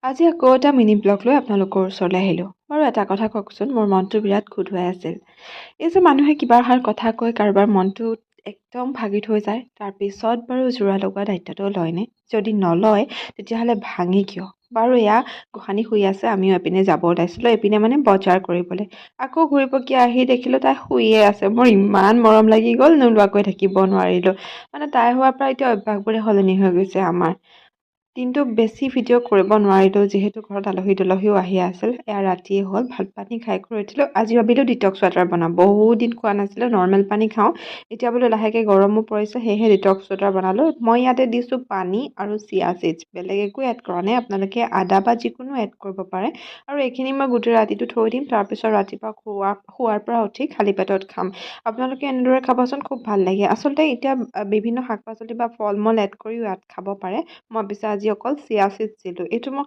আজি আকৌ এটা মিনি ব্লগ লৈ আপোনালোকৰ ওচৰলৈ আহিলোঁ। বাৰু এটা কথা কওকচোন, মোৰ মনটো বিৰাট খোধুৱাই আছিল। এই যে মানুহে কিবা এষাৰ কথা কৈ কাৰোবাৰ মনটো একদম ভাগি থৈ যায়, তাৰপিছত বাৰু জোৰা লগোৱা দায়িত্বটো লয়নে? যদি নলয়, তেতিয়াহ'লে ভাঙি কিয়? বাৰু এয়া গোসানী শুই আছে, আমিও এপিনে যাব ওলাইছিলোঁ, এপিনে মানে বজাৰ কৰিবলৈ। আকৌ ঘূৰি পকি আহি দেখিলোঁ তাই শুইয়ে আছে। মোৰ ইমান মৰম লাগি গ'ল, নোলোৱাকৈ থাকিব নোৱাৰিলোঁ। মানে তাই হোৱাৰ পৰা এতিয়া অভ্যাসবোৰে সলনি হৈ গৈছে আমাৰ। কিন্তু বেছি ভিডিঅ' কৰিব নোৱাৰিলোঁ যিহেতু ঘৰত আলহী দুলহীও আহি আছিল। এয়া ৰাতিয়ে হ'ল, ভাত পানী খাই কৰি উঠিলোঁ। আজি ভাবিলোঁ ডিটক্স ৱাটাৰ বনাম, বহুত দিন খোৱা নাছিলোঁ, নৰ্মেল পানী খাওঁ। এতিয়া বোলো লাহেকৈ গৰমো পৰিছে, সেয়েহে ডিটক্স ৱাটাৰ বনালোঁ। মই ইয়াতে দিছোঁ পানী আৰু চিয়া চিডছ, বেলেগ একো এড কৰা নাই। আপোনালোকে আদা বা যিকোনো এড কৰিব পাৰে। আৰু এইখিনি মই গোটেই ৰাতিটো থৈ দিম, তাৰপিছত ৰাতিপুৱা শোৱাৰ পৰা উঠি খালী পেটত খাম। আপোনালোকে এনেদৰে খাবচোন, খুব ভাল লাগে। আচলতে এতিয়া বিভিন্ন শাক পাচলি বা ফল মূল এড কৰিও ইয়াত খাব পাৰে। মই পিছে আজি অকল চিয়া চিডছ দিলোঁ। এইটো মই